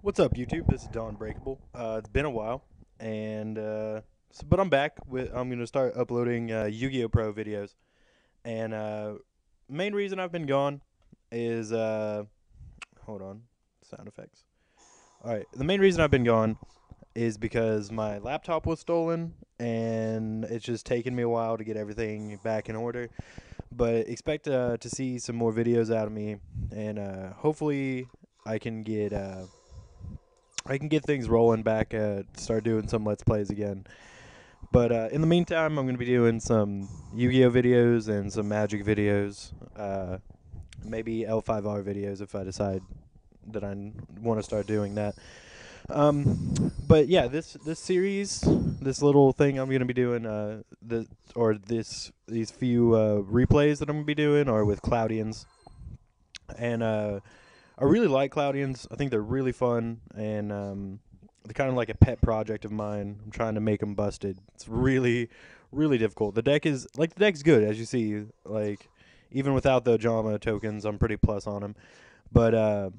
What's up, YouTube? This is Don Breakable. It's been a while, and but I'm back. I'm gonna start uploading Yu-Gi-Oh Pro videos, and main reason I've been gone is hold on, sound effects. All right, the main reason I've been gone is because my laptop was stolen, and it's just taken me a while to get everything back in order. But expect to see some more videos out of me, and hopefully I can get. I can get things rolling back, start doing some Let's Plays again. But in the meantime, I'm going to be doing some Yu-Gi-Oh videos and some Magic videos. Maybe L5R videos if I decide that I want to start doing that. But yeah, this series, this little thing I'm going to be doing, these few replays that I'm going to be doing are with Clodians. And I really like Clodians. I think they're really fun, and they're kind of like a pet project of mine. I'm trying to make them busted. It's really, really difficult. The deck's good, as you see. Like, even without the Jama tokens, I'm pretty plus on them. But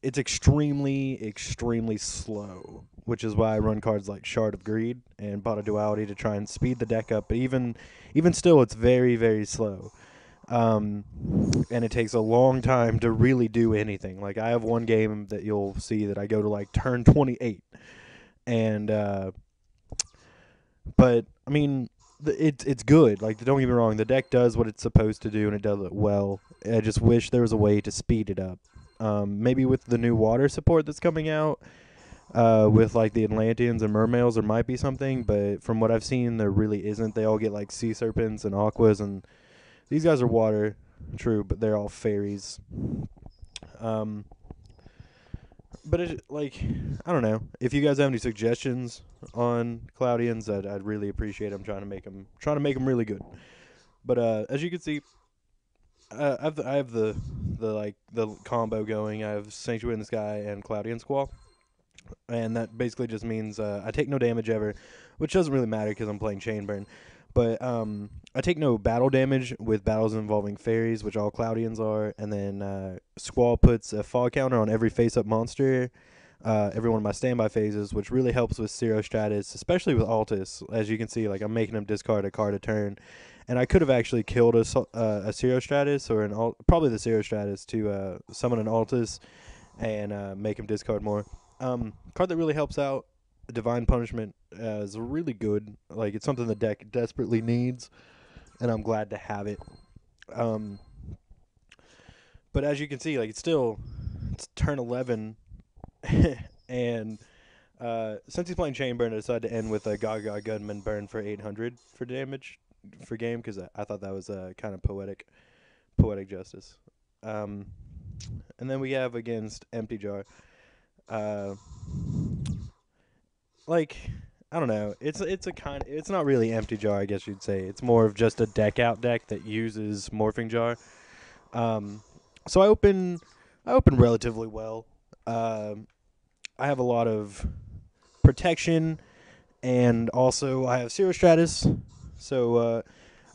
it's extremely, extremely slow, which is why I run cards like Shard of Greed and Bought a Duality to try and speed the deck up. But even still, it's very, very slow. Um, and it takes a long time to really do anything. Like I have one game that you'll see that I go to like turn 28, and but I mean it's good. Like don't get me wrong, the deck does what it's supposed to do and it does it well. I just wish there was a way to speed it up. Maybe with the new water support that's coming out. With like the Atlanteans and Mermaids, there might be something, but from what I've seen, there really isn't. They all get like sea serpents and aquas, and these guys are water, true, but they're all fairies. Um, but like, I don't know. If you guys have any suggestions on Cloudians, I'd really appreciate them. Trying to make them really good. But as you can see, I have the combo going. I have Sanctuary in the Sky and Cloudian Squall, and that basically just means I take no damage ever, which doesn't really matter because I'm playing Chainburn. But I take no battle damage with battles involving fairies, which all Cloudians are, and then Squall puts a fall counter on every face-up monster, every one of my standby phases, which really helps with Zero Stratus, especially with Altus. As you can see, like I'm making him discard a card a turn, and I could have actually killed a Zero Stratus or probably the Zero Stratus to summon an Altus and make him discard more. Card that really helps out, Divine Punishment, is really good. Like it's something the deck desperately needs, and I'm glad to have it. Um, but as you can see, like it's turn 11, and since he's playing Chainburn, I decided to end with a Gaga Gunman burn for 800 for damage for game because I thought that was kind of poetic justice. Um, and then we have against Empty Jar. Uh, like I don't know. It's not really Empty Jar, I guess you'd say. It's more of just a deck out deck that uses Morphing Jar. Um, so I open relatively well. Um, I have a lot of protection, and also I have Zero Stratus. So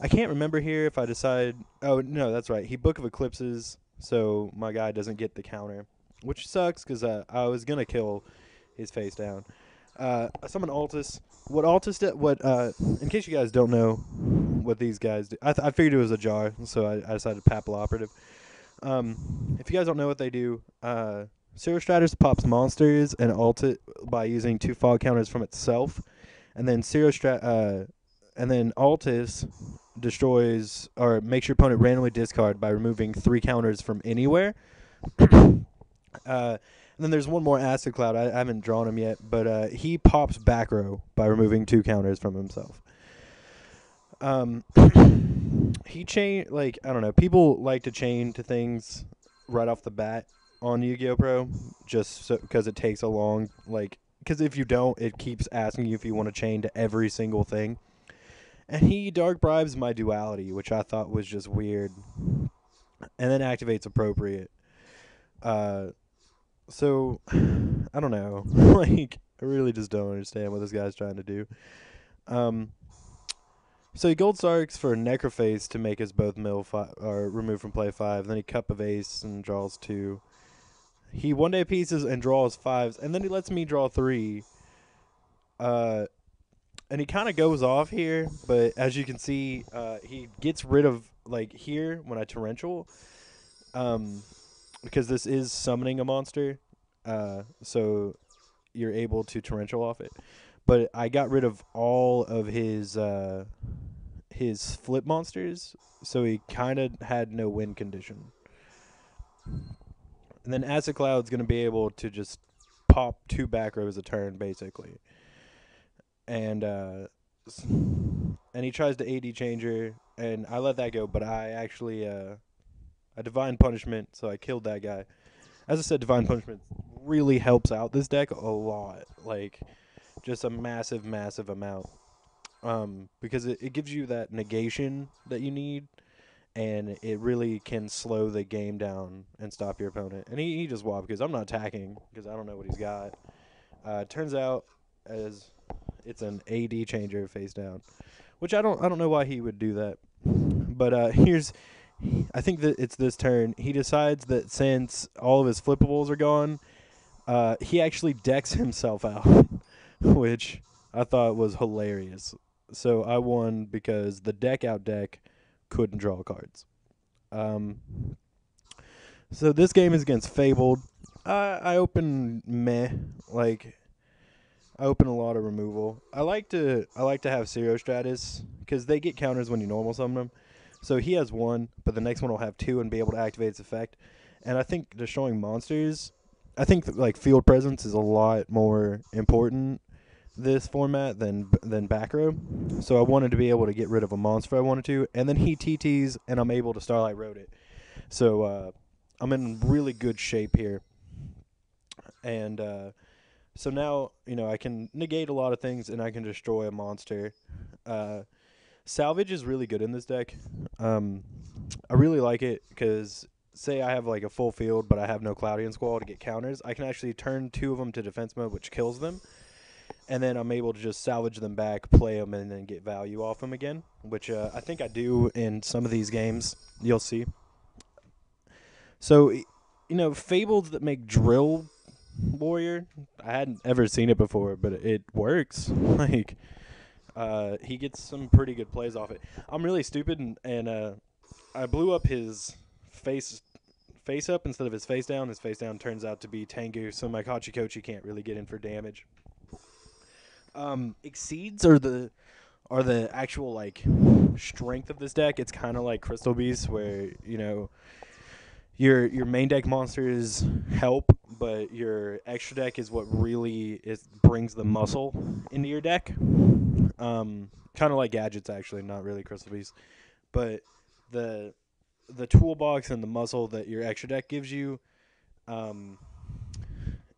I can't remember here if I decide. Oh no, that's right. He Book of Eclipses, so my guy doesn't get the counter, which sucks because I was gonna kill his face down. I summon Altus. What Altus did? In case you guys don't know what these guys do, I figured it was a jar, so I decided to Papal Operative. If you guys don't know what they do, Zero Stratus pops monsters and Altus by using 2 fog counters from itself, and then and then Altus destroys or makes your opponent randomly discard by removing 3 counters from anywhere. And then there's one more Acid Cloud. I haven't drawn him yet, but he pops back row by removing 2 counters from himself. Um, he like I don't know. People like to chain to things right off the bat on Yu-Gi-Oh Pro, just because it takes a long because if you don't, it keeps asking you if you want to chain to every single thing. And he dark bribes my duality, which I thought was just weird, and then activates appropriate. Uh, so I don't know. Like I really just don't understand what this guy's trying to do. Um, So he Gold Sarks for Necrophase to make us both mill 5 or remove from play 5. Then he Cup of Ace and draws 2. he one day pieces and draws 5s, and then he lets me draw 3. And he kind of goes off here, but as you can see, he gets rid of, like, here when I torrential, because this is summoning a monster, so you're able to torrential off it. But I got rid of all of his flip monsters, so he kind of had no win condition. And then Acid Cloud's going to be able to just pop 2 back rows a turn, basically. And he tries to AD changer, and I let that go, but I actually I Divine Punishment, so I killed that guy. As I said, Divine Punishment really helps out this deck a lot, like just a massive, massive amount, because it gives you that negation that you need, and it really can slow the game down and stop your opponent. And he just wobbled because I'm not attacking because I don't know what he's got. Turns out as it's an AD changer face down, which I don't know why he would do that. But I think that it's this turn. He decides that since all of his flippables are gone, he actually decks himself out, which I thought was hilarious. So I won because the deck out deck couldn't draw cards. So this game is against Fabled. I open meh, like I open a lot of removal. I like to have Zero Stratus because they get counters when you normal summon them. So he has 1, but the next one will have 2 and be able to activate its effect. And I think destroying monsters, I think that, like, field presence is a lot more important this format than back row. So I wanted to be able to get rid of a monster I wanted to, and then he TTs and I'm able to Starlight Road it. So I'm in really good shape here. And so now, I can negate a lot of things and I can destroy a monster. Salvage is really good in this deck. I really like it because say I have like a full field but I have no Clodian Squall to get counters, I can actually turn 2 of them to defense mode, which kills them. And then I'm able to just salvage them back, play them, and then get value off them again, which I think I do in some of these games. You'll see. So, Fables that make Drill Warrior, I hadn't ever seen it before, but it works. Like, he gets some pretty good plays off it. I'm really stupid, and I blew up his face up instead of his face down. His face down turns out to be Tengu, so my Kachikochi can't really get in for damage. Exceeds are the actual, like, strength of this deck. It's kind of like Crystal Beast, where your main deck monsters help, but your extra deck is what really brings the muscle into your deck. Kind of like Gadgets, actually, not really Crystal Beast, but the toolbox and the muscle that your extra deck gives you,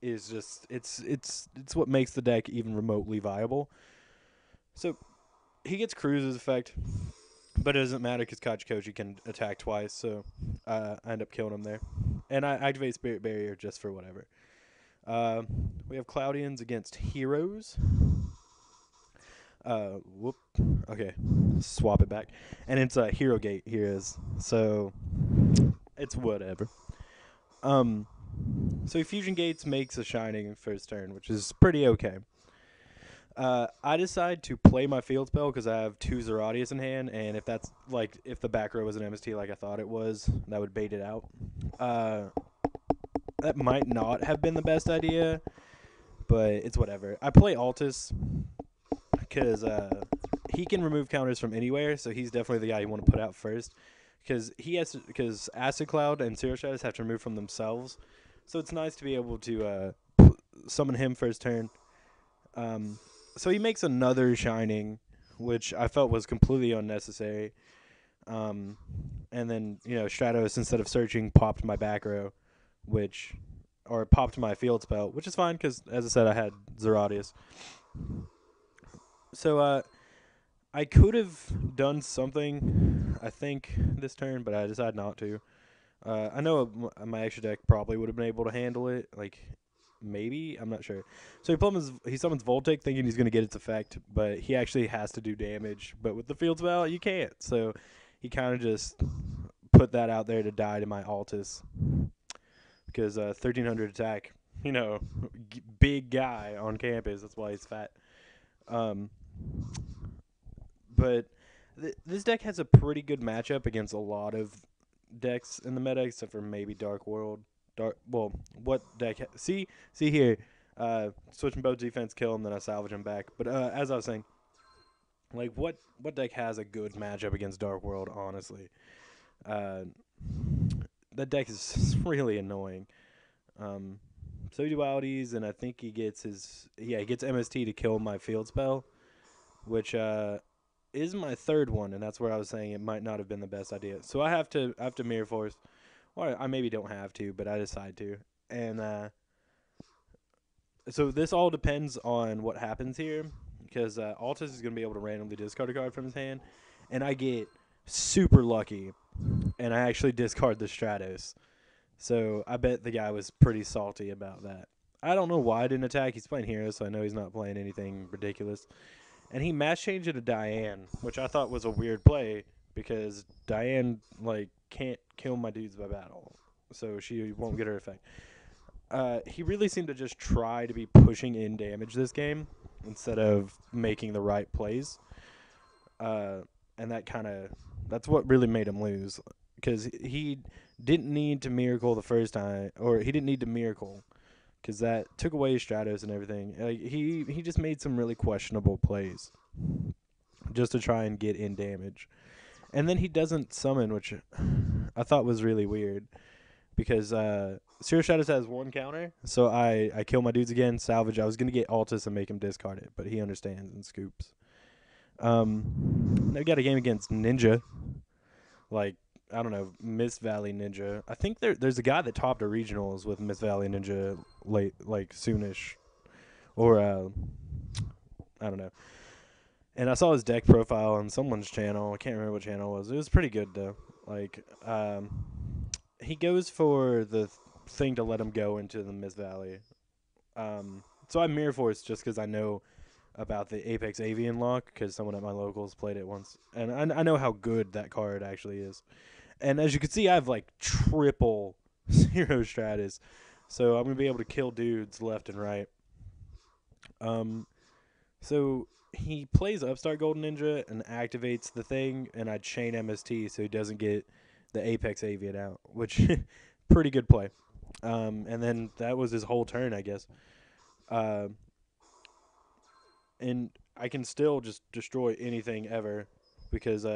is just it's what makes the deck even remotely viable. So he gets Cruise's effect, but it doesn't matter because Kachikochi can attack twice, so I end up killing him there. And I activate Spirit Barrier just for whatever. We have Clodians against Heroes. Whoop. Okay, swap it back. And it's a Hero Gate Heroes, so it's whatever. So Fusion Gates makes a Shining first turn, which is pretty okay. I decide to play my field spell because I have 2 Zeratius in hand, and if the back row was an MST like I thought it was, that would bait it out. That might not have been the best idea, but it's whatever. I play Altus because he can remove counters from anywhere, so he's definitely the guy you want to put out first. Because Acid Cloud and Zero Stratus have to remove from themselves, so it's nice to be able to summon him first turn. So he makes another Shining, which I felt was completely unnecessary. And then, Stratos, instead of searching, popped my back row, or popped my field spell, which is fine because, as I said, I had Zeratius. So I could have done something, I think, this turn, but I decided not to. I know my extra deck probably would have been able to handle it, like, maybe, I'm not sure. So he summons Voltic thinking he's going to get its effect, but he actually has to do damage. But with the field spell, you can't. So he kind of just put that out there to die to my Altus. because 1300 attack, big guy on campus. That's why he's fat. Um, but this deck has a pretty good matchup against a lot of decks in the meta, except for maybe Dark World. What deck? See here. Switching both defense, kill him, then I salvage him back. But as I was saying, like what deck has a good matchup against Dark World? Honestly, uh, that deck is really annoying. So dualities, and I think he gets he gets MST to kill my field spell, which is my third one, and that's where I was saying it might not have been the best idea. So I have to Mirror Force, or I maybe don't have to, but I decide to, and so this all depends on what happens here, because Altus is going to be able to randomly discard a card from his hand, and I get super lucky, and I actually discard the Stratos. So I bet the guy was pretty salty about that. I don't know why I didn't attack. He's playing Hero, so I know he's not playing anything ridiculous. And he mass changed it to Diane, which I thought was a weird play because Diane can't kill my dudes by battle, so she won't get her effect. He really seemed to just try to be pushing in damage this game instead of making the right plays. And that's what really made him lose, because he didn't need to miracle the first time, or he didn't need to miracle, because that took away Stratos and everything. He just made some really questionable plays just to try and get in damage. And then he doesn't summon, which I thought was really weird, because Zero Stratos has one counter, so I kill my dudes again, salvage. I was going to get Altus and make him discard it, but he understands and scoops. They got a game against Ninja, I don't know, Miss Valley Ninja. I think there's a guy that topped a regionals with Miss Valley Ninja soonish, or I don't know. And I saw his deck profile on someone's channel. I can't remember what channel it was. It was pretty good though. He goes for the thing to let him go into the Miss Valley. So I Mirror Force just because I know about the Apex Avian lock, because someone at my locals played it once, and I know how good that card actually is. And as you can see, I have triple Zero Stratus, so I'm gonna be able to kill dudes left and right. So he plays Upstart Golden Ninja and activates the thing, and I chain MST so he doesn't get the Apex Avian out, which pretty good play. And then that was his whole turn, I guess. And I can still just destroy anything ever, because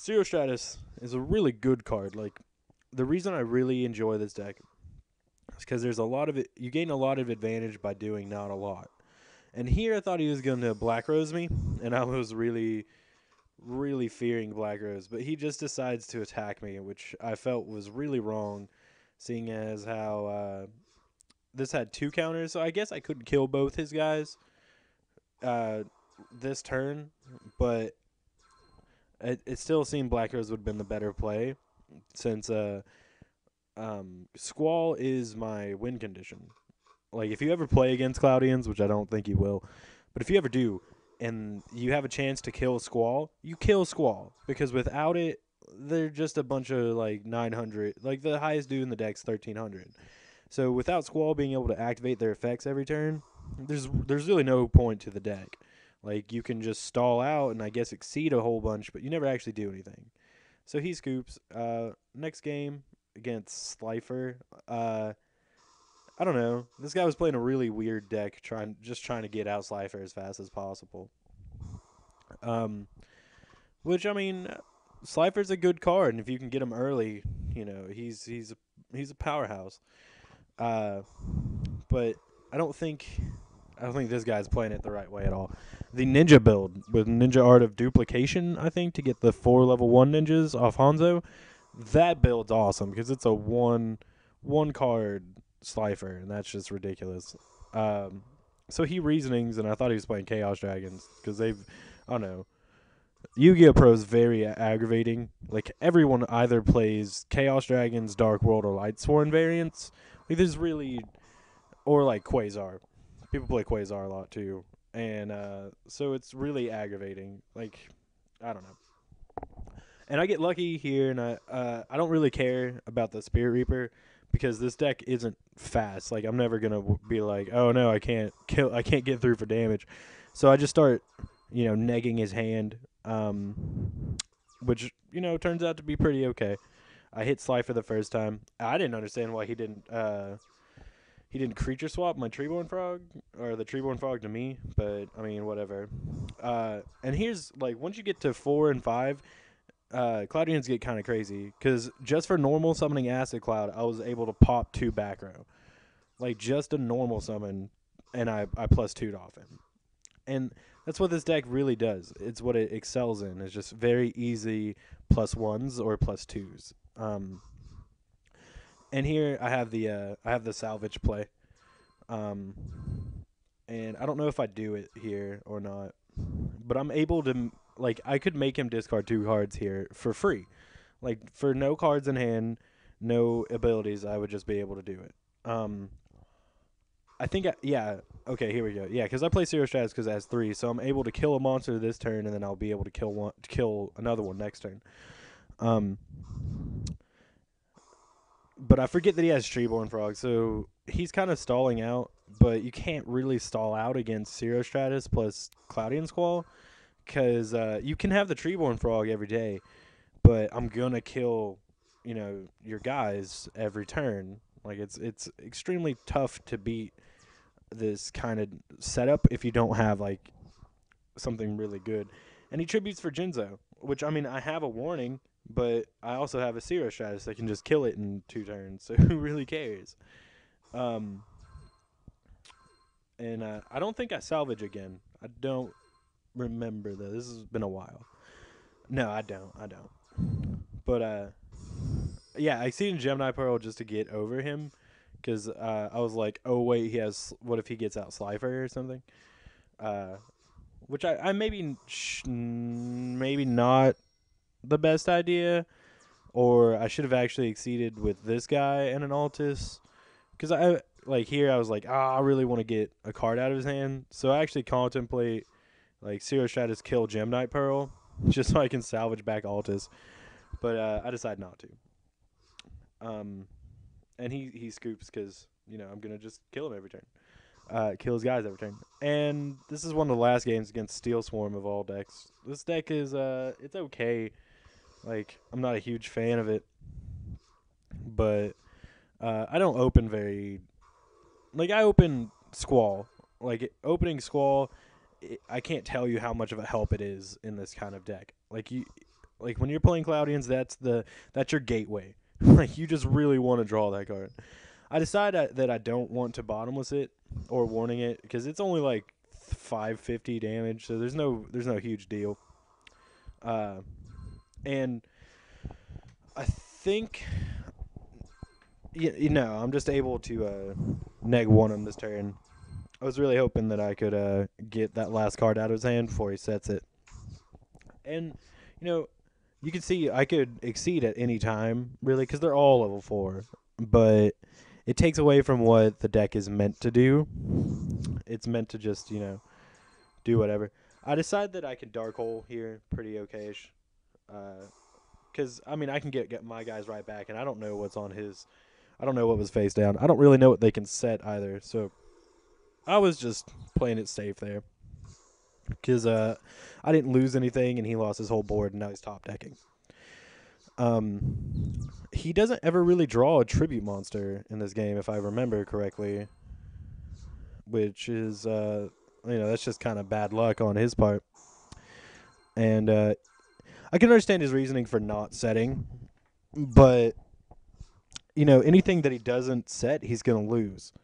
Zero Stratus is a really good card. The reason I really enjoy this deck is because there's a lot of it. You gain a lot of advantage by doing not a lot. And here I thought he was going to Black Rose me, and I was really, really fearing Black Rose. But he just decides to attack me, which I felt was really wrong, seeing as how this had 2 counters. So I guess I couldn't kill both his guys this turn, but it still seemed Black Rose would have been the better play, since Squall is my win condition. If you ever play against Clodians, which I don't think you will, but if you ever do, and you have a chance to kill Squall, you kill Squall, because without it, they're just a bunch of 900. The highest dude in the deck's 1300. So without Squall being able to activate their effects every turn, there's really no point to the deck. You can just stall out and I guess exceed a whole bunch, but you never actually do anything. So he scoops. Next game against Slifer. I don't know. This guy was playing a really weird deck, trying to get out Slifer as fast as possible. Which, I mean, Slifer's a good card, and if you can get him early, he's a powerhouse. But I don't think this guy's playing it the right way at all. The Ninja build with Ninja Art of Duplication, I think, to get the 4 level 1 ninjas off Hanzo, that build's awesome because it's a one card Slifer, and that's just ridiculous. So he reasonings, and I thought he was playing Chaos Dragons because I don't know. YGOPro is very aggravating. Everyone either plays Chaos Dragons, Dark World, or Lightsworn variants. There's really, or Quasar. People play Quasar a lot too, and so it's really aggravating. I don't know. And I get lucky here, and I don't really care about the Spirit Reaper. because this deck isn't fast. Like I'm never gonna be like, oh no, I can't get through for damage. So I just start, negging his hand, which turns out to be pretty okay. I hit Slifer the first time. I didn't understand why he didn't creature swap my Treeborn Frog, or the Treeborn Frog to me, but I mean whatever. And here's like once you get to 4 and 5, Clodians get kind of crazy because just for normal summoning Acid Cloud, I was able to pop 2 back row, like just a normal summon, and I plus 2'd off him, and that's what this deck really does. It's what it excels in. It's just very easy +1s or +2s. And here I have the salvage play, um, and I don't know if I do it here or not, but I'm able to like I could make him discard 2 cards here for free, like for no cards in hand, no abilities. I would just be able to do it. I think yeah. Okay, here we go. Yeah, because I play Zero Stratus because it has 3, so I'm able to kill a monster this turn, and then I'll be able to kill another one next turn. But I forget that he has Treeborn Frog, so he's kind of stalling out. But you can't really stall out against Zero Stratus plus Cloudian Squall, because you can have the Treeborn Frog every day, but I'm gonna kill, your guys every turn. Like it's extremely tough to beat this kind of setup if you don't have like something really good. And he tributes for Jinzo, which I mean I have a warning, but I also have a Zero Stratus that can just kill it in 2 turns. So who really cares? And I don't think I salvage again. I don't remember though. This has been a while. No, I don't. But yeah, I see in Gemini Pearl just to get over him, because I was like, oh wait, he has. What if he gets out Slifer or something? Which I maybe not the best idea, or I should have actually exceeded with this guy and an Altus, because I like here I was like, I really want to get a card out of his hand, so I actually contemplate like Zero Stratus kill Gemini Pearl just so I can salvage back Altus, but I decided not to. And he scoops because I'm gonna just kill him every turn, kill his guys every turn. And this is one of the last games against Steel Swarm of all decks. This deck is it's okay. Like I'm not a huge fan of it, but I don't open very. Like I open Squall. Like opening Squall, I can't tell you how much of a help it is in this kind of deck. Like when you're playing Cloudians, that's your gateway. Like you just really want to draw that card. I decided that I don't want to bottomless it or warning it because it's only like 550 damage, so there's no huge deal. And I think I'm just able to neg 1 him this turn. I was really hoping that I could get that last card out of his hand before he sets it. And you can see I could exceed at any time, really, because they're all level 4. But it takes away from what the deck is meant to do. It's meant to just, do whatever. I decide that I can Dark Hole here pretty okay-ish. Because, I mean, I can get my guys right back, and I don't know what's on his. I don't know what was face down. I don't really know what they can set either. So I was just playing it safe there. Because I didn't lose anything, and he lost his whole board, and now he's top decking. He doesn't ever really draw a tribute monster in this game, if I remember correctly, which is that's just kind of bad luck on his part. And I can understand his reasoning for not setting, but anything that he doesn't set, he's gonna lose.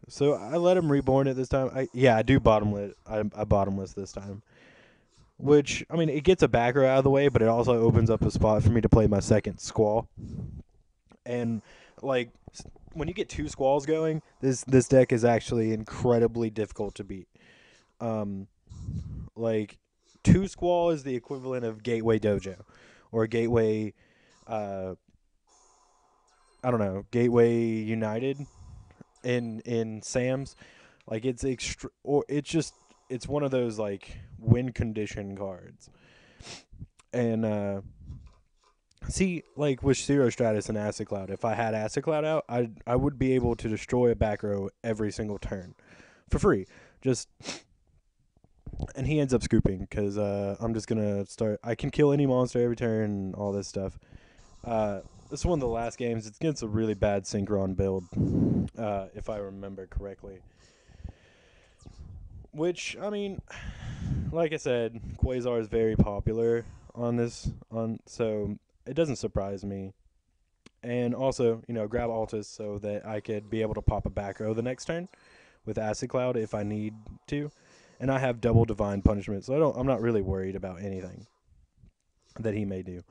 So I let him reborn it this time. I do bottomless. I bottomless this time. Which, I mean, it gets a back row out of the way, but it also opens up a spot for me to play my second Squall. And, like, when you get 2 Squalls going, this deck is actually incredibly difficult to beat. Like, 2 Squall is the equivalent of Gateway Dojo. Or Gateway, I don't know, Gateway United in Sam's. Like it's it's one of those like win condition cards. And See, like with Zero Stratus and Acid Cloud, if I had Acid Cloud out, I would be able to destroy a back row every single turn for free. Just and he ends up scooping because I'm just gonna start. I can kill any monster every turn, and all this stuff. This is one of the last games. It's against a really bad Synchron build, if I remember correctly. Which, I mean, like I said, Quasar is very popular on this, so it doesn't surprise me. And also, grab Altus so that I could be able to pop a back row the next turn with Acid Cloud if I need to. And I have double Divine Punishment, so I'm not really worried about anything that he may do.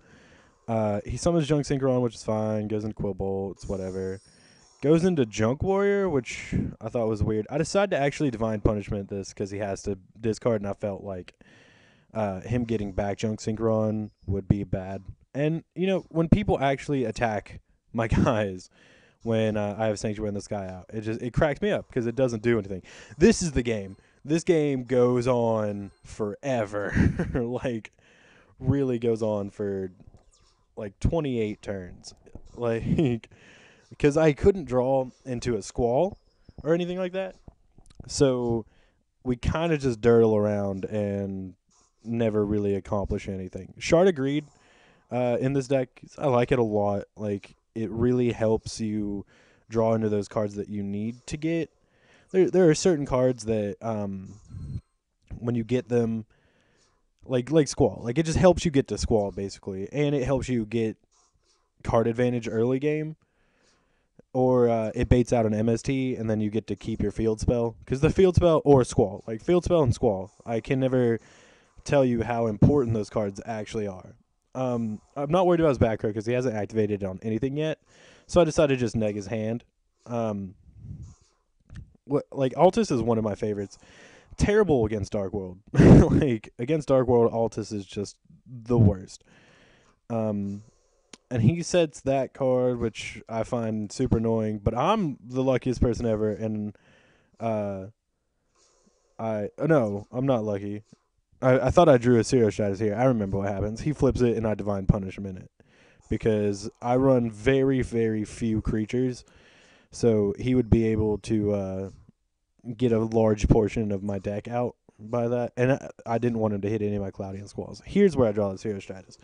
He summons Junk Synchron, which is fine. Goes into Quillbolt, it's whatever. Goes into Junk Warrior, which I thought was weird. I decided to actually Divine Punishment this because he has to discard, and I felt like him getting back Junk Synchron would be bad. And, when people actually attack my guys when I have Sanctuary in the Sky out, it cracks me up because it doesn't do anything. This is the game. This game goes on forever. Like, really goes on for, like, 28 turns. Like, because I couldn't draw into a Squall or anything like that. So we kind of just dirtle around and never really accomplish anything. Shard of Greed in this deck, I like it a lot. Like, it really helps you draw into those cards that you need to get. There are certain cards that when you get them, like Squall, like it just helps you get to Squall basically, and it helps you get card advantage early game. Or it baits out an MST, and then you get to keep your field spell. Because the field spell, or Squall, like field spell and Squall, I can never tell you how important those cards actually are. I'm not worried about his back row because he hasn't activated on anything yet. So I decided to just neg his hand. Altus is one of my favorites. Terrible against Dark World. Like, against Dark World, Altus is just the worst. And he sets that card, which I find super annoying. But I'm the luckiest person ever, and no, I'm not lucky. I thought I drew a Zero Stratus here. I remember what happens. He flips it, and I Divine Punish him in it. Because I run very, very few creatures, so he would be able to get a large portion of my deck out by that. And I didn't want him to hit any of my Clodian Squalls. Here's where I draw the Zero Stratus.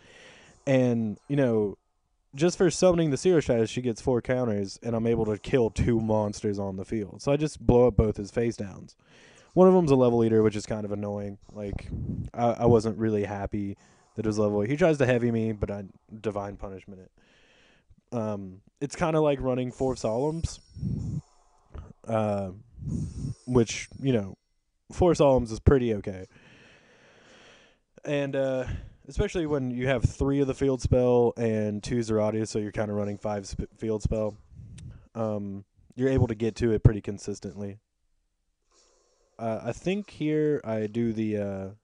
And, just for summoning the Zero Stratus, she gets 4 counters, and I'm able to kill 2 monsters on the field. So I just blow up both his face downs. One of them's a level eater, which is kind of annoying. Like, I wasn't really happy that it was level. He tries to heavy me, but I Divine Punishment it. It's kind of like running 4 Solemns, which, 4 Solemns is pretty okay. And, especially when you have 3 of the field spell and 2 Zeradia, so you're kind of running 5 field spell. You're able to get to it pretty consistently. I think here I do the,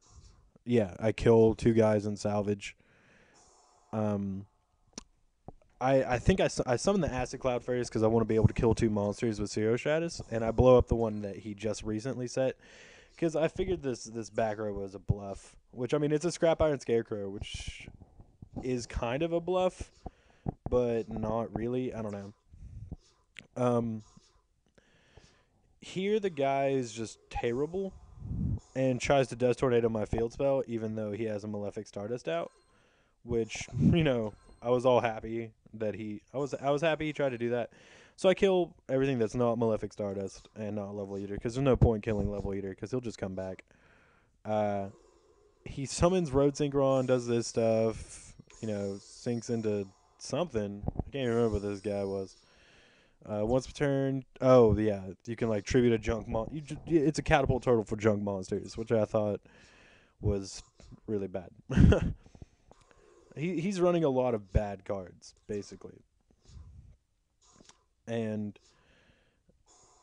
I kill 2 guys in salvage. I think I summon the Acid Cloud first because I want to be able to kill 2 monsters with Zero Stratus, and I blow up the one that he just recently set. Because I figured this back row was a bluff. Which, I mean, it's a Scrap Iron Scarecrow, which is kind of a bluff, but not really. I don't know. Here the guy is just terrible and tries to Dust Tornado my field spell, even though he has a Malefic Stardust out. Which, I was all happy that I was happy he tried to do that. So I kill everything that's not Malefic Stardust and not Level Eater, because there's no point killing Level Eater, because he'll just come back. He summons Road Synchron, does this stuff, sinks into something. I can't even remember what this guy was. Once per turn, you can tribute a junk it's a catapult turtle for junk monsters, which I thought was really bad. He's running a lot of bad cards, basically. And,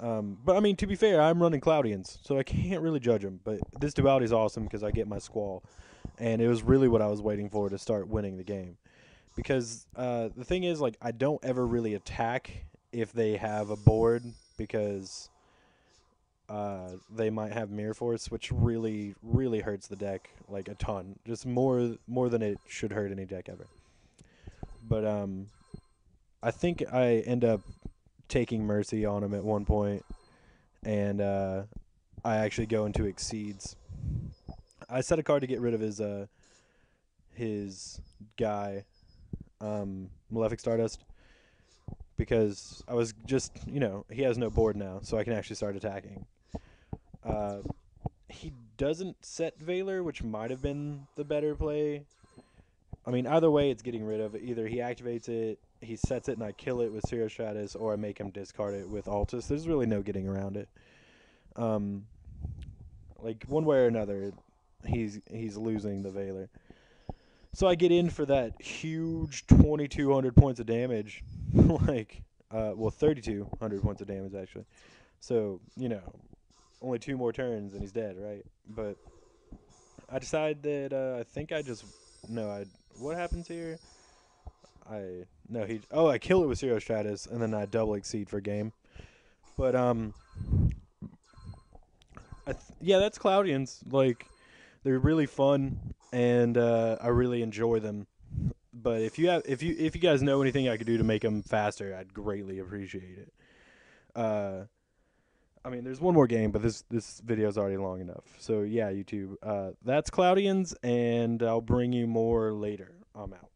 but I mean, to be fair, I'm running Clodians, so I can't really judge him. But this duality is awesome because I get my Squall, and it was really what I was waiting for to start winning the game. Because the thing is, I don't ever really attack if they have a board because they might have Mirror Force, which really, really hurts the deck a ton, just more than it should hurt any deck ever. But I think I end up taking mercy on him at one point, and I actually go into exceeds. I set a card to get rid of his guy, Malefic Stardust, because I was just, he has no board now, so I can actually start attacking. Uh, he doesn't set Valor, which might have been the better play. I mean, either way, it's getting rid of it. Either he activates it, he sets it, and I kill it with Serial Stratus, or I make him discard it with Altus. There's really no getting around it. Um, like one way or another, he's losing the Valor. So I get in for that huge 2,200 points of damage, like, 3,200 points of damage actually. So only 2 more turns and he's dead, right? But I decide that I think I just no. I What happens here? I no he oh I kill it with Zero Stratus and then I double exceed for game. But yeah, that's Cloudians. Like they're really fun and I really enjoy them. But if you guys know anything I could do to make them faster, I'd greatly appreciate it. Uh, I mean, there's one more game, but this video is already long enough. So yeah, YouTube. That's Cloudians, and I'll bring you more later. I'm out.